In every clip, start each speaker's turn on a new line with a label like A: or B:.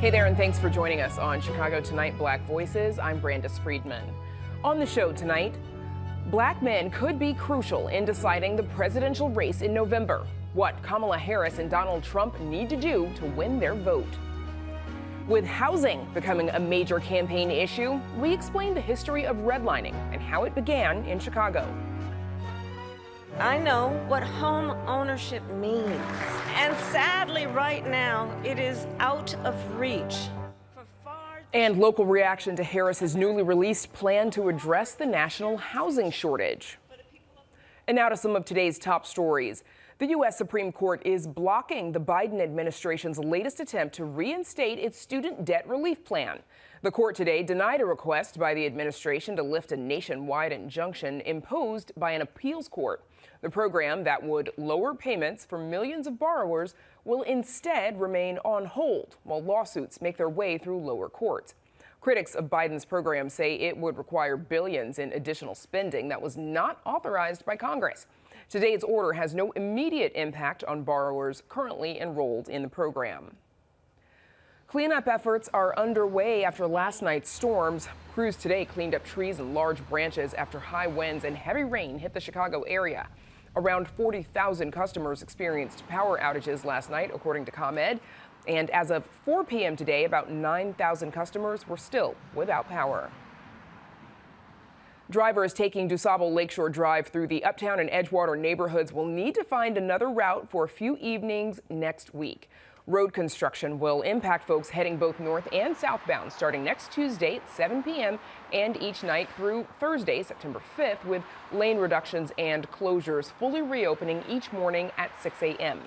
A: Hey there, and thanks for joining us on Chicago Tonight Black Voices. I'm Brandis Friedman. On the show tonight, black men could be crucial in deciding the presidential race in November. What Kamala Harris and Donald Trump need to do to win their vote. With housing becoming a major campaign issue, we explain the history of redlining and how it began in Chicago.
B: I know what home ownership means. And sadly, right now, it is out of reach.
A: And local reaction to Harris's newly released plan to address the national housing shortage. And now to some of today's top stories. The U.S. Supreme Court is blocking the Biden administration's latest attempt to reinstate its student debt relief plan. The court today denied a request by the administration to lift a nationwide injunction imposed by an appeals court. The program that would lower payments for millions of borrowers will instead remain on hold while lawsuits make their way through lower courts. Critics of Biden's program say it would require billions in additional spending that was not authorized by Congress. Today's order has no immediate impact on borrowers currently enrolled in the program. Cleanup efforts are underway after last night's storms. Crews today cleaned up trees and large branches after high winds and heavy rain hit the Chicago area. Around 40,000 customers experienced power outages last night, according to ComEd. And as of 4 p.m. today, about 9,000 customers were still without power. Drivers taking DuSable Lakeshore Drive through the Uptown and Edgewater neighborhoods will need to find another route for a few evenings next week. Road construction will impact folks heading both north and southbound starting next Tuesday at 7 p.m. and each night through Thursday, September 5th, with lane reductions and closures fully reopening each morning at 6 a.m.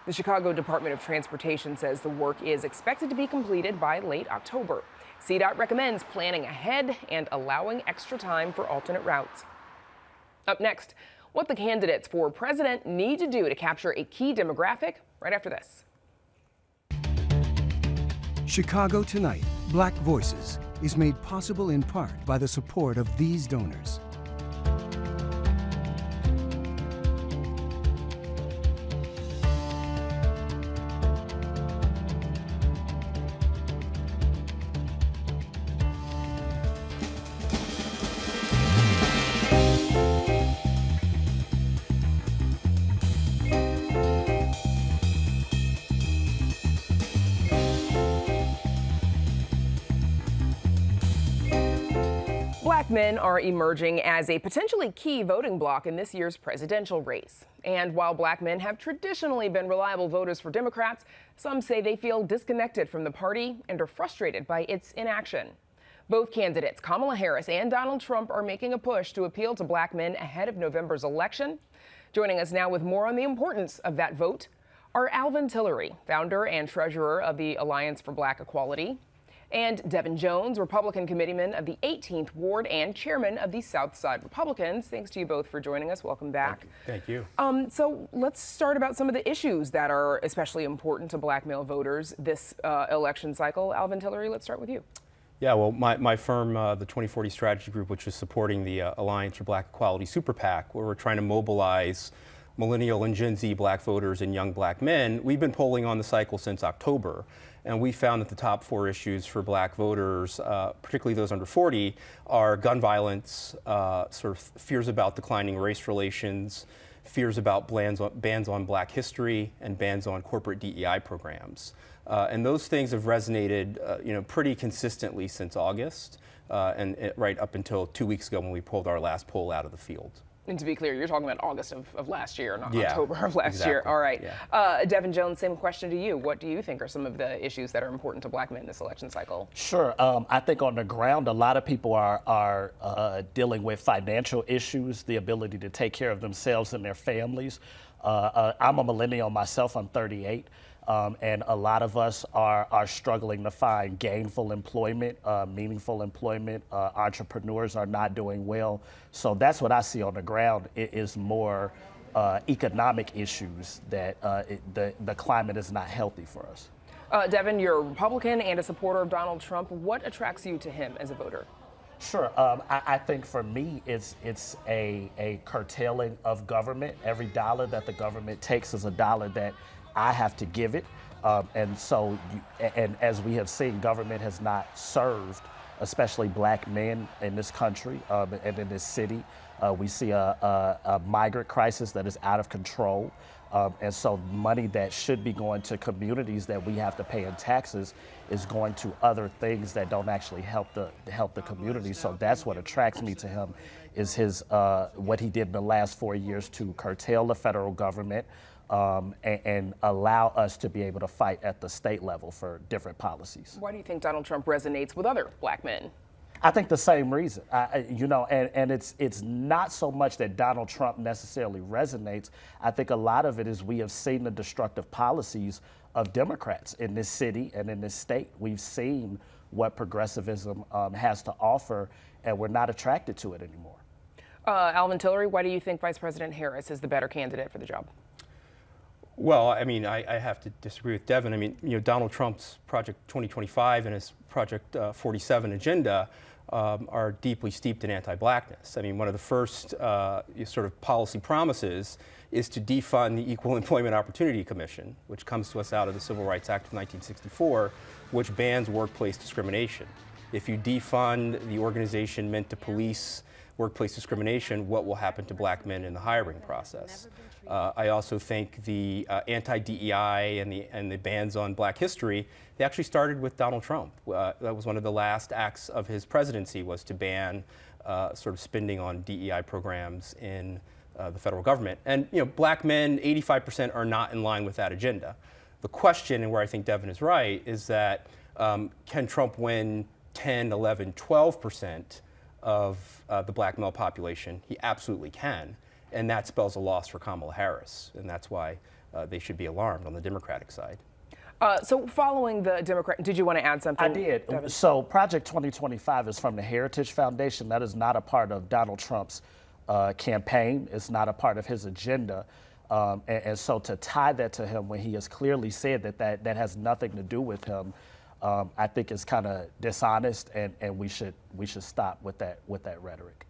A: The Chicago Department of Transportation says the work is expected to be completed by late October. CDOT recommends planning ahead and allowing extra time for alternate routes. Up next, what the candidates for president need to do to capture a key demographic right after this.
C: Chicago Tonight, Black Voices, is made possible in part by the support of these donors.
A: Black men are emerging as a potentially key voting bloc in this year's presidential race. And while black men have traditionally been reliable voters for Democrats, some say they feel disconnected from the party and are frustrated by its inaction. Both candidates, Kamala Harris and Donald Trump, are making a push to appeal to black men ahead of November's election. Joining us now with more on the importance of that vote are Alvin Tillery, founder and treasurer of the Alliance for Black Equality, and Devin Jones, Republican committeeman of the 18th Ward and chairman of the South Side Republicans. Thanks to you both for joining us. Welcome back.
D: Thank you.
A: So let's start about some of the issues that are especially important to black male voters this election cycle. Alvin Tillery, let's start with you.
D: Yeah, well, my firm, the 2040 Strategy Group, which is supporting the Alliance for Black Equality Super PAC, where we're trying to mobilize millennial and Gen Z black voters and young black men, we've been polling on the cycle since October. And we found that the top 4 issues for black voters, particularly those under 40, are gun violence, sort of fears about declining race relations, fears about bans on black history, and bans on corporate DEI programs. And those things have resonated pretty consistently since August, and right up until 2 weeks ago when we pulled our last poll out of the field.
A: And to be clear, you're talking about August of last year, not
D: Yeah,
A: October of last year.
D: exactly.
A: All right.
D: Yeah.
A: Devin Jones, same question to you. What do you think are some of the issues that are important to black men this election cycle?
E: Sure. I think on the ground, a lot of people are dealing with financial issues, the ability to take care of themselves and their families. I'm a millennial myself. I'm 38. And a lot of us are struggling to find gainful employment, meaningful employment. Entrepreneurs are not doing well. So that's what I see on the ground. It is more economic issues that the climate is not healthy for us.
A: Devin, you're a Republican and a supporter of Donald Trump. What attracts you to him as a voter?
E: Sure. I think for me, it's a curtailing of government. Every dollar that the government takes is a dollar that I have to give it. And as we have seen, government has not served, especially black men in this country and in this city. We see a migrant crisis that is out of control. And so money that should be going to communities that we have to pay in taxes is going to other things that don't actually help the community. So that's what attracts me to him, is his what he did in the last 4 years to curtail the federal government and allow us to be able to fight at the state level for different policies.
A: Why do you think Donald Trump resonates with other black men?
E: I think the same reason, and it's not so much that Donald Trump necessarily resonates. I think a lot of it is we have seen the destructive policies of Democrats in this city and in this state. We've seen what progressivism has to offer, and we're not attracted to it anymore.
A: Alvin Tillery, why do you think Vice President Harris is the better candidate for the job?
D: Well, I mean, I have to disagree with Devin. I mean, Donald Trump's Project 2025 and his Project 47 agenda are deeply steeped in anti-blackness. I mean, one of the first sort of policy promises is to defund the Equal Employment Opportunity Commission, which comes to us out of the Civil Rights Act of 1964, which bans workplace discrimination. If you defund the organization meant to police workplace discrimination, what will happen to black men in the hiring process? I also think the anti-DEI and the bans on black history, they actually started with Donald Trump. That was one of the last acts of his presidency, was to ban sort of spending on DEI programs in the federal government. And black men, 85% are not in line with that agenda. The question, and where I think Devin is right, is that can Trump win 10, 11, 12% of the black male population? He absolutely can. And that spells a loss for Kamala Harris. And that's why they should be alarmed on the Democratic side.
A: So following the Democrat, did you want to add something?
E: I did.
A: Devin?
E: So Project 2025 is from the Heritage Foundation. That is not a part of Donald Trump's campaign. It's not a part of his agenda. And so to tie that to him when he has clearly said that has nothing to do with him, I think is kind of dishonest, and we should stop with that rhetoric.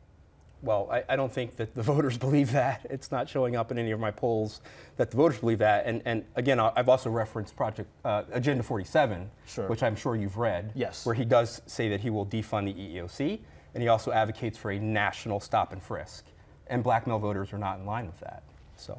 D: Well, I don't think that the voters believe that. It's not showing up in any of my polls that the voters believe that. And again, I've also referenced Project Agenda 47,
E: Sure.
D: which I'm sure you've read,
E: Yes.
D: where he does say that he will defund the EEOC, and he also advocates for a national stop and frisk. And black male voters are not in line with that. So.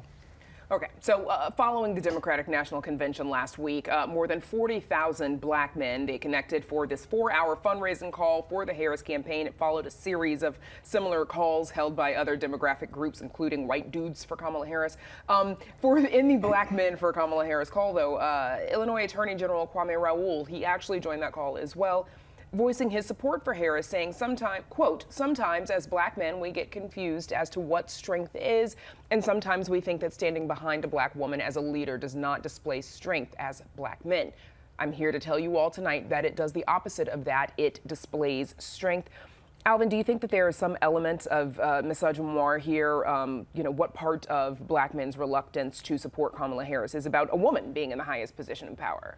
A: Okay, so following the Democratic National Convention last week, more than 40,000 black men, they connected for this 4-hour fundraising call for the Harris campaign. It followed a series of similar calls held by other demographic groups, including White Dudes for Kamala Harris. In the Black Men for Kamala Harris call, though, Illinois Attorney General Kwame Raoul, he actually joined that call as well, voicing his support for Harris, saying, quote, sometimes as black men we get confused as to what strength is, and sometimes we think that standing behind a black woman as a leader does not display strength as black men. I'm here to tell you all tonight that it does the opposite of that. It displays strength. Alvin, do you think that there is some element of misogynoir here? What part of black men's reluctance to support Kamala Harris is about a woman being in the highest position of power?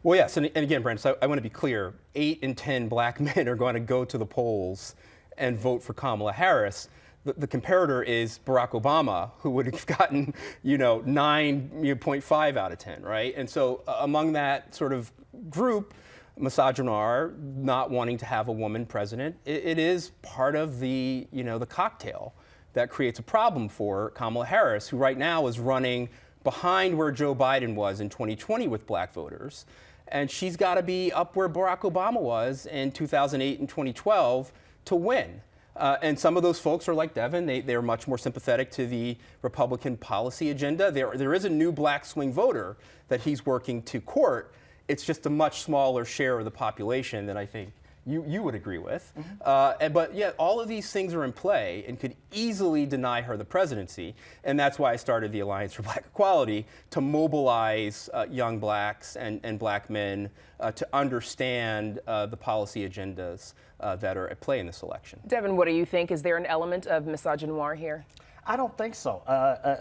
D: Well, yes, and again, Brandon, so I want to be clear. 8 in 10 black men are going to go to the polls and vote for Kamala Harris. The comparator is Barack Obama, who would have gotten, 9.5 out of 10, right? And so among that sort of group, misogynoir, not wanting to have a woman president, it is part of the cocktail that creates a problem for Kamala Harris, who right now is running behind where Joe Biden was in 2020 with black voters. And she's got to be up where Barack Obama was in 2008 and 2012 to win. And some of those folks are like Devin. They're much more sympathetic to the Republican policy agenda. There is a new black swing voter that he's working to court. It's just a much smaller share of the population than I think you would agree with. But yet all of these things are in play and could easily deny her the presidency. And that's why I started the Alliance for Black Equality, to mobilize young blacks and black men to understand the policy agendas that are at play in this election.
A: Devin, what do you think? Is there an element of misogynoir here?
E: I don't think so,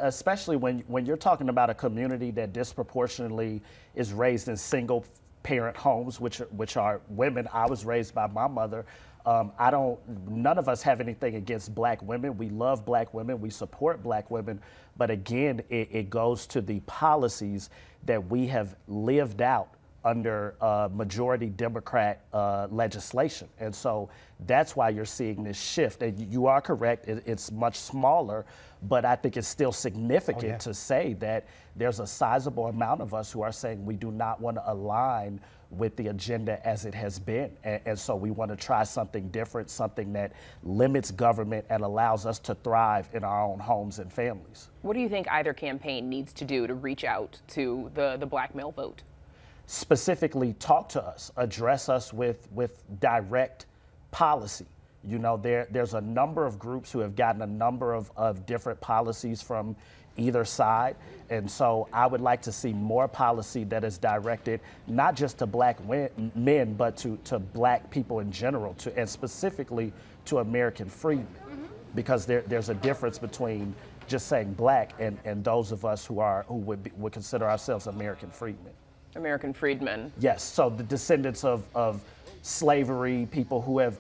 E: especially when you're talking about a community that disproportionately is raised in single parent homes, which are women. I was raised by my mother, None of us have anything against black women. We love black women, we support black women, but again, it goes to the policies that we have lived out under majority Democrat legislation. And so that's why you're seeing this shift. And you are correct, it's much smaller, but I think it's still significant to say that there's a sizable amount of us who are saying we do not want to align with the agenda as it has been. And so we want to try something different, something that limits government and allows us to thrive in our own homes and families.
A: What do you think either campaign needs to do to reach out to the black male vote?
E: Specifically talk to us, address us with direct policy. You know, there's a number of groups who have gotten a number of different policies from either side. And so I would like to see more policy that is directed not just to black men, but to black people in general, and specifically to American freedmen. Because there's a difference between just saying black and those of us who would consider ourselves American freedmen.
A: American freedmen.
E: Yes, so the descendants of slavery, people who have,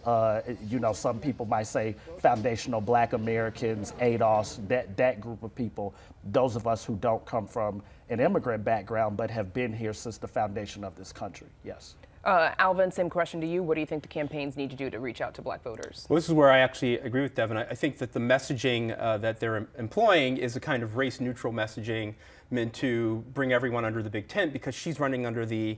E: some people might say foundational black Americans, ADOS, that group of people, those of us who don't come from an immigrant background but have been here since the foundation of this country, yes.
A: Alvin, same question to you. What do you think the campaigns need to do to reach out to black voters?
D: Well, this is where I actually agree with Devin. I think that the messaging that they're employing is a kind of race-neutral messaging meant to bring everyone under the big tent, because she's running under the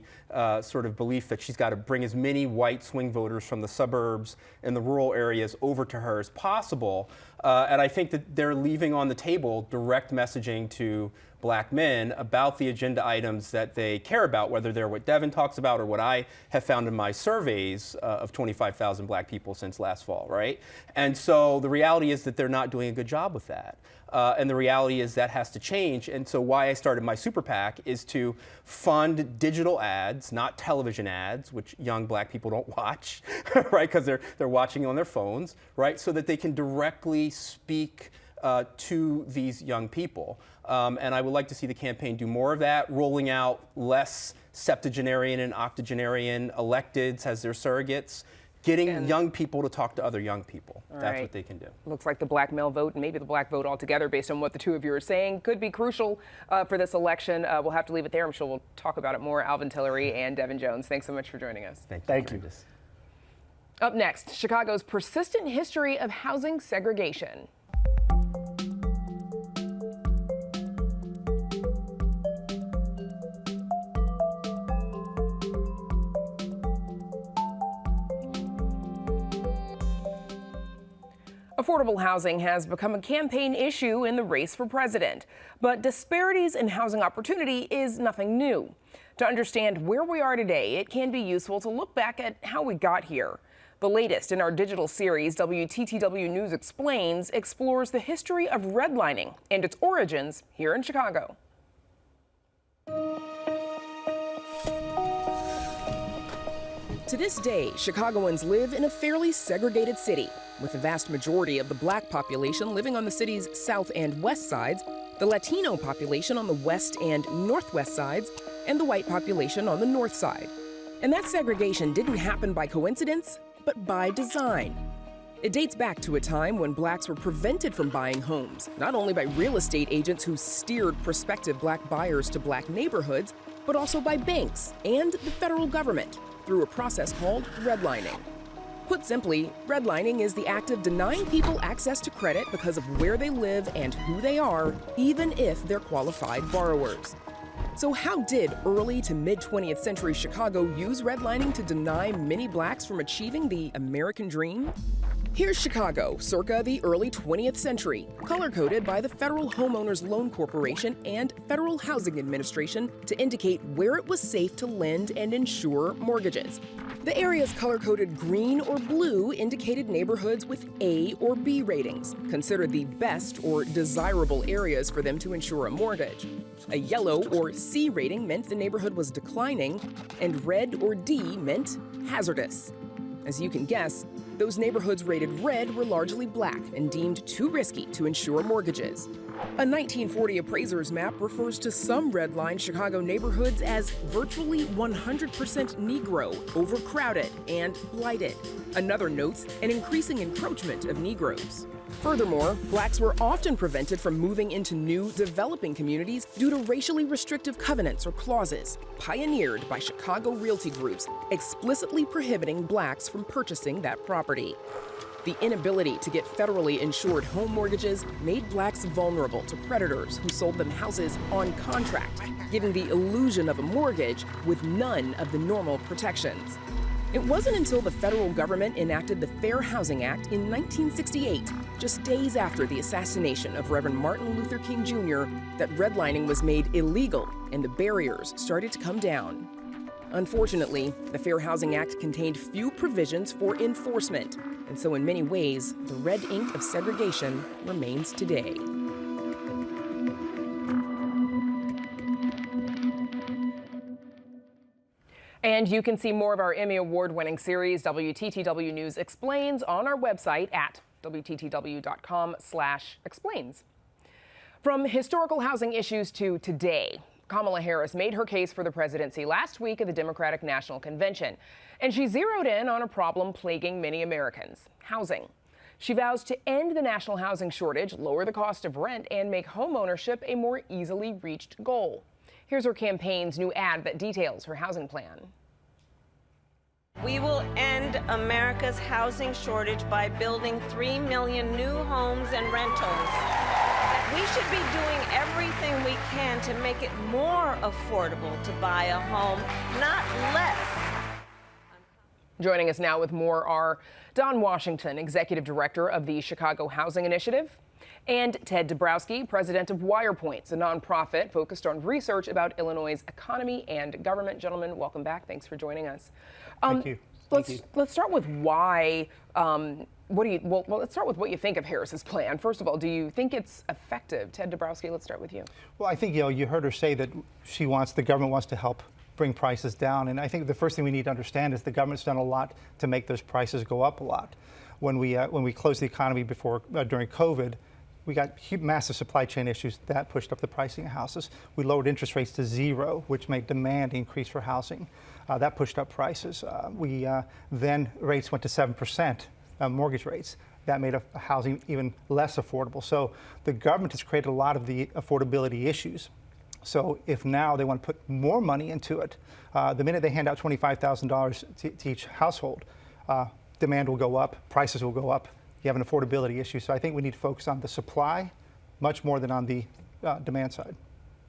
D: sort of belief that she's got to bring as many white swing voters from the suburbs and the rural areas over to her as possible. And I think that they're leaving on the table direct messaging to black men about the agenda items that they care about, whether they're what Devin talks about or what I have found in my surveys of 25,000 black people since last fall, right? And so the reality is that they're not doing a good job with that. And the reality is that has to change. And so why I started my super PAC is to fund digital ads, not television ads, which young black people don't watch, right? Because they're watching on their phones, right? So that they can directly speak to these young people. And I would like to see the campaign do more of that, rolling out less septuagenarian and octogenarian electeds as their surrogates, getting young people to talk to other young people. That's what they can do.
A: Looks like the black male vote, and maybe the black vote altogether, based on what the two of you are saying, could be crucial for this election. We'll have to leave it there. I'm sure we'll talk about it more. Alvin Tillery and Devin Jones, thanks so much for joining us.
E: Thank you.
A: Up next, Chicago's persistent history of housing segregation. Affordable housing has become a campaign issue in the race for president, but disparities in housing opportunity is nothing new. To understand where we are today, it can be useful to look back at how we got here. The latest in our digital series, WTTW News Explains, explores the history of redlining and its origins here in Chicago. To this day, Chicagoans live in a fairly segregated city, with the vast majority of the black population living on the city's south and west sides, the Latino population on the west and northwest sides, and the white population on the north side. And that segregation didn't happen by coincidence, but by design. It dates back to a time when blacks were prevented from buying homes, not only by real estate agents who steered prospective black buyers to black neighborhoods, but also by banks and the federal government through a process called redlining. Put simply, redlining is the act of denying people access to credit because of where they live and who they are, even if they're qualified borrowers. So how did early to mid-20th century Chicago use redlining to deny many blacks from achieving the American dream? Here's Chicago, circa the early 20th century, color-coded by the Federal Homeowners Loan Corporation and Federal Housing Administration to indicate where it was safe to lend and insure mortgages. The areas color-coded green or blue indicated neighborhoods with A or B ratings, considered the best or desirable areas for them to insure a mortgage. A yellow or C rating meant the neighborhood was declining, and red or D meant hazardous. As you can guess, those neighborhoods rated red were largely black and deemed too risky to insure mortgages. A 1940 appraiser's map refers to some redline Chicago neighborhoods as virtually 100% Negro, overcrowded, and blighted. Another notes an increasing encroachment of Negroes. Furthermore, blacks were often prevented from moving into new, developing communities due to racially restrictive covenants or clauses, pioneered by Chicago realty groups, explicitly prohibiting blacks from purchasing that property. The inability to get federally insured home mortgages made blacks vulnerable to predators who sold them houses on contract, giving the illusion of a mortgage with none of the normal protections. It wasn't until the federal government enacted the Fair Housing Act in 1968, just days after the assassination of Reverend Martin Luther King Jr., that redlining was made illegal and the barriers started to come down. Unfortunately, the Fair Housing Act contained few provisions for enforcement, and so in many ways, the red ink of segregation remains today. And you can see more of our Emmy Award-winning series, WTTW News Explains, on our website at WTTW.com/explains. From historical housing issues to today, Kamala Harris made her case for the presidency last week at the Democratic National Convention, and she zeroed in on a problem plaguing many Americans: housing. She vows to end the national housing shortage, lower the cost of rent, and make homeownership a more easily reached goal. Here's her campaign's new ad that details her housing plan.
B: We will end America's housing shortage by building 3 million new homes and rentals. We should be doing everything we can to make it more affordable to buy a home, not less.
A: Joining us now with more are Don Washington, Executive Director of the Chicago Housing Initiative, and Ted Dabrowski, President of WirePoints, a nonprofit focused on research about Illinois' economy and government. Gentlemen, welcome back. Thanks for joining us.
F: Thank you.
A: Let's start with why. Let's start with what you think of Harris's plan. First of all, do you think it's effective? Ted Dabrowski, let's start with you.
F: Well, I think you heard her say that the government wants to help bring prices down, and I think the first thing we need to understand is the government's done a lot to make those prices go up a lot. When we closed the economy during COVID, we got massive supply chain issues that pushed up the pricing of houses. We lowered interest rates to 0, which made demand increase for housing. That pushed up prices. Then rates went to 7%, mortgage rates. That made housing even less affordable. So the government has created a lot of the affordability issues. So if now they want to put more money into it, the minute they hand out $25,000 to each household, demand will go up, prices will go up. You have an affordability issue. So I think we need to focus on the supply much more than on the demand side.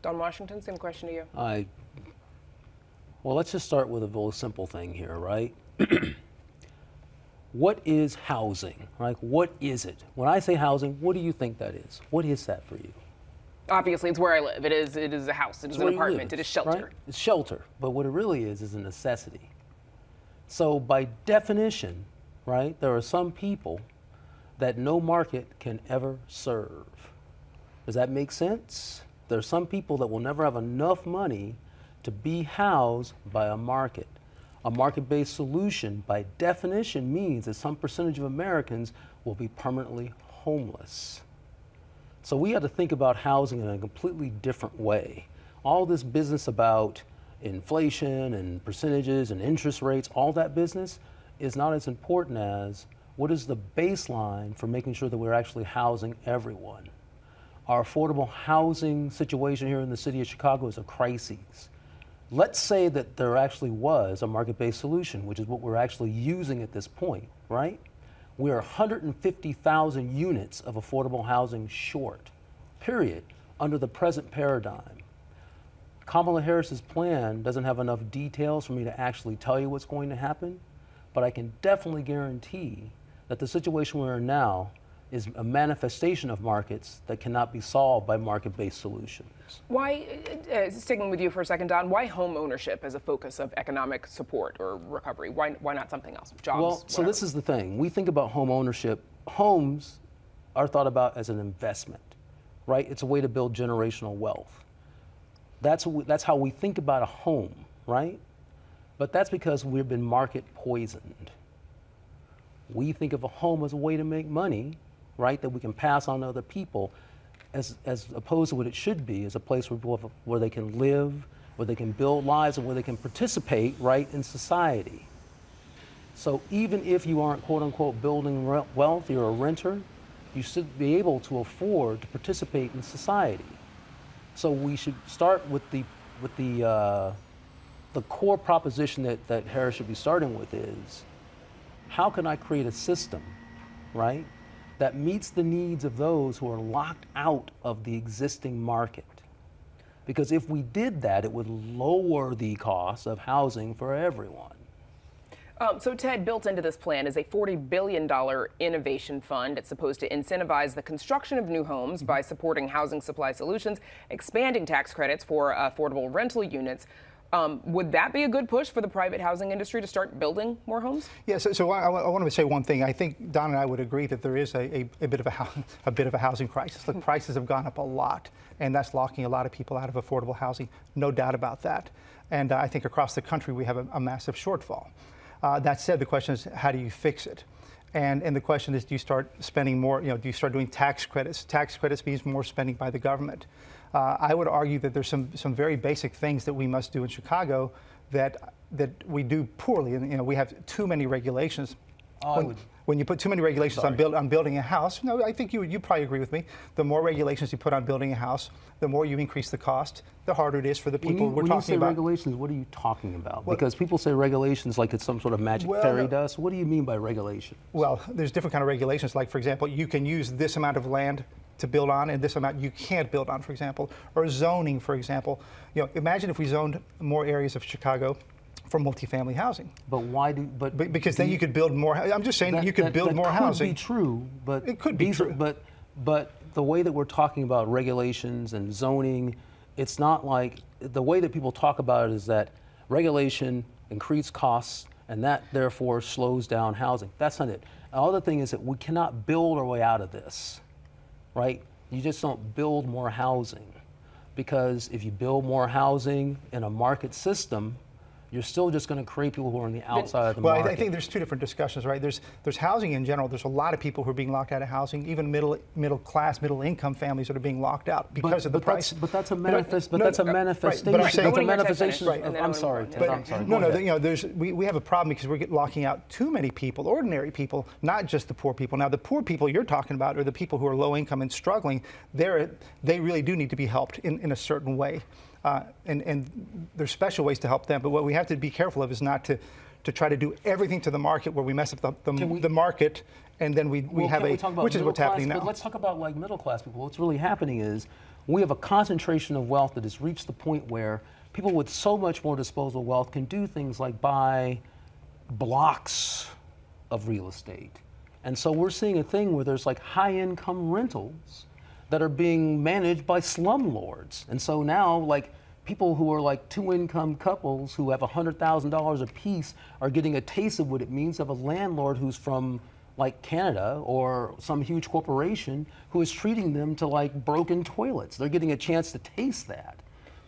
A: Don Washington, same question to you.
G: Well, let's just start with a very simple thing here, right? What is housing? Like, what is it? When I say housing, what do you think that is? What is that for you?
A: Obviously, it's where I live. It is a house. It is an apartment. It is shelter.
G: Right? It's shelter. But what it really is a necessity. So by definition, right, there are some people that no market can ever serve. Does that make sense? There are some people that will never have enough money to be housed by a market. A market-based solution, by definition, means that some percentage of Americans will be permanently homeless. So we have to think about housing in a completely different way. All this business about inflation and percentages and interest rates, all that business is not as important as what is the baseline for making sure that we're actually housing everyone. Our affordable housing situation here in the city of Chicago is a crisis. Let's say that there actually was a market-based solution, which is what we're actually using at this point, right? We are 150,000 units of affordable housing short, period, under the present paradigm. Kamala Harris's plan doesn't have enough details for me to actually tell you what's going to happen, but I can definitely guarantee that the situation we're in now is a manifestation of markets that cannot be solved by market-based solutions.
A: Why, sticking with you for a second, Don, why home ownership as a focus of economic support or recovery? Why not something else? Jobs?
G: Well, so this is the thing. We think about home ownership. Homes are thought about as an investment, right? It's a way to build generational wealth. That's how we think about a home, right? But that's because we've been market poisoned. We think of a home as a way to make money, right, that we can pass on to other people, as opposed to what it should be, as a place where they can live, where they can build lives, and where they can participate, right, in society. So even if you aren't, quote unquote, building wealth, you're a renter, you should be able to afford to participate in society. So we should start with the core proposition that Harris should be starting with is, how can I create a system, right, that meets the needs of those who are locked out of the existing market? Because if we did that, it would lower the cost of housing for everyone.
A: So Ted, built into this plan is a $40 billion innovation fund. It's supposed to incentivize the construction of new homes by supporting housing supply solutions, expanding tax credits for affordable rental units. Would that be a good push for the private housing industry to start building more homes?
F: Yeah, so I want to say one thing. I think Don and I would agree that there is a bit of a housing crisis. Look, prices have gone up a lot, and that's locking a lot of people out of affordable housing. No doubt about that. And I think across the country we have a massive shortfall. That said, the question is, how do you fix it? And the question is, do you start spending more, do you start doing tax credits? Tax credits means more spending by the government. I would argue that there's some very basic things that we must do in Chicago that we do poorly. And, we have too many regulations. When you put too many regulations on building a house, no, I think you probably agree with me. The more regulations you put on building a house, the more you increase the cost, the harder it is for the people we're talking about.
G: When you say regulations, what are you talking about? Because people say regulations like it's some sort of magic fairy dust. What do you mean by regulations?
F: Well, there's different kind of regulations. Like, for example, you can use this amount of land to build on, and this amount you can't build on, for example, or zoning, for example. Imagine if we zoned more areas of Chicago for multifamily housing.
G: But why
F: because then you could build more. I'm just saying that you could build more housing.
G: That could be true, but
F: it could be true.
G: But the way that we're talking about regulations and zoning, it's not like the way that people talk about it is that regulation increases costs and that therefore slows down housing. That's not it. The other thing is that we cannot build our way out of this, right? You just don't build more housing, because if you build more housing in a market system, you're still just going to create people who are on the outside of the market.
F: Well, I think there's two different discussions, right? There's housing in general. There's a lot of people who are being locked out of housing, even middle class, middle income families that are being locked out because of the price.
G: But that's a manifestation. That's a manifestation. I'm sorry.
F: We have a problem because we're locking out too many people, ordinary people, not just the poor people. Now, the poor people you're talking about are the people who are low income and struggling. They really do need to be helped in a certain way. And there's special ways to help them, but what we have to be careful of is not to try to do everything to the market where we mess up the market, and then we have which is what's happening now.
G: But let's talk about like middle class people. What's really happening is we have a concentration of wealth that has reached the point where people with so much more disposable wealth can do things like buy blocks of real estate. And so we're seeing a thing where there's like high income rentals that are being managed by slumlords. And so now, like, people who are like two-income couples who have $100,000 apiece are getting a taste of what it means to have a landlord who's from like Canada or some huge corporation who is treating them to like broken toilets. They're getting a chance to taste that.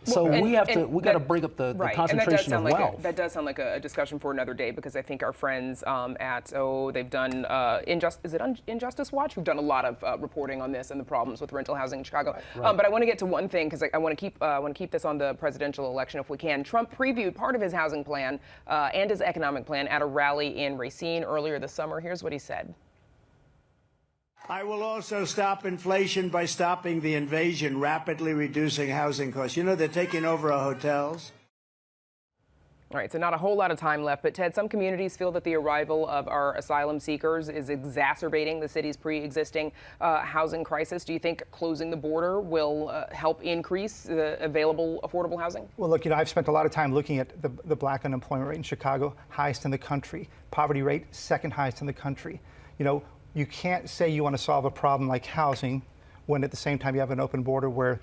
G: So we got to break up the concentration of wealth.
A: That does sound like a discussion for another day, because I think our friends they've done Injustice Watch, who've done a lot of reporting on this and the problems with rental housing in Chicago. Right. But I want to get to one thing, because I want to keep this on the presidential election if we can. Trump previewed part of his housing plan and his economic plan at a rally in Racine earlier this summer. Here's what he said.
H: I will also stop inflation by stopping the invasion, rapidly reducing housing costs. They're taking over our hotels.
A: All right, so not a whole lot of time left, but Ted, some communities feel that the arrival of our asylum seekers is exacerbating the city's pre-existing housing crisis. Do you think closing the border will help increase the available affordable housing?
F: Well, look, I've spent a lot of time looking at the black unemployment rate in Chicago, highest in the country. Poverty rate, second highest in the country. You can't say you want to solve a problem like housing when at the same time you have an open border where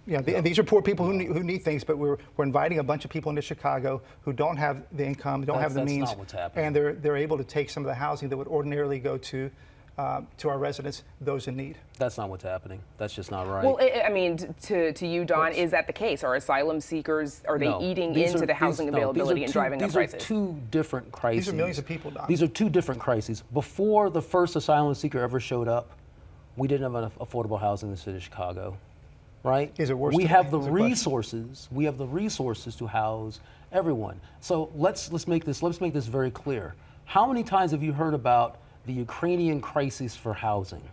F: these are poor people who need things, but we're inviting a bunch of people into Chicago who don't have the income, don't have the means,
G: not what's happening.
F: And they're able to take some of the housing that would ordinarily go to to our residents, those in need.
G: That's not what's happening. That's just not right.
A: Well, I mean, to you, Don, is that the case? Are asylum seekers, are they eating into the housing availability and driving up prices?
G: These are two different crises.
F: These are millions of people, Don.
G: These are two different crises. Before the first asylum seeker ever showed up, we didn't have enough affordable housing in the city of Chicago, right?
F: Is it worse
G: We
F: today?
G: have the
F: Is the question.
G: resources. We have the resources to house everyone. So let's make this very clear. How many times have you heard about the Ukrainian crisis for housing,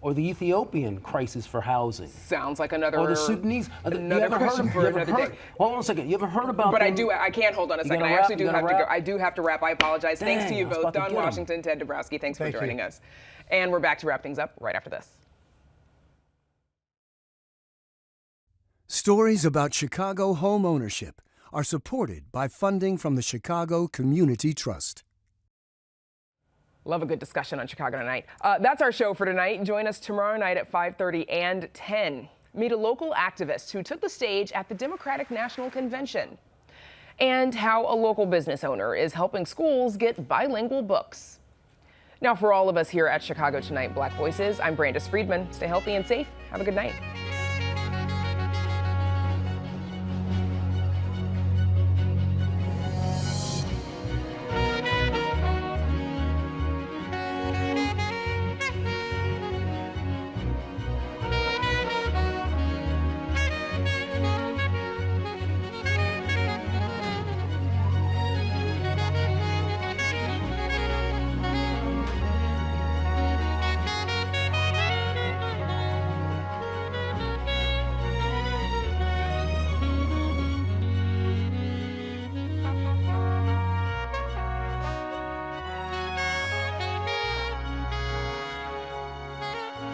G: or the Ethiopian crisis for housing?
A: Sounds like another.
G: Or the Sudanese.
A: Another question for another day.
G: Hold on a second. You ever heard about?
A: But
G: them?
A: I can't hold on a second. I
G: wrap?
A: actually do
G: You
A: have
G: gonna
A: to go.
G: wrap?
A: I do have to wrap. I apologize. Thanks to
G: Dang,
A: you
G: I was
A: both,
G: about to
A: Don
G: get 'em.
A: Washington, Ted Dabrowski. Thanks for
F: Thank you.
A: joining us. And we're back to wrap things up right after this.
C: Stories about Chicago home ownership are supported by funding from the Chicago Community Trust.
A: Love a good discussion on Chicago tonight. That's our show for tonight. Join us tomorrow night at 5:30 and 10. Meet a local activist who took the stage at the Democratic National Convention, and how a local business owner is helping schools get bilingual books. Now, for all of us here at Chicago Tonight Black Voices, I'm Brandis Friedman. Stay healthy and safe. Have a good night.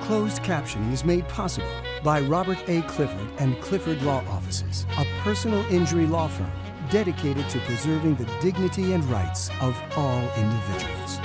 C: Closed captioning is made possible by Robert A. Clifford and Clifford Law Offices, a personal injury law firm dedicated to preserving the dignity and rights of all individuals.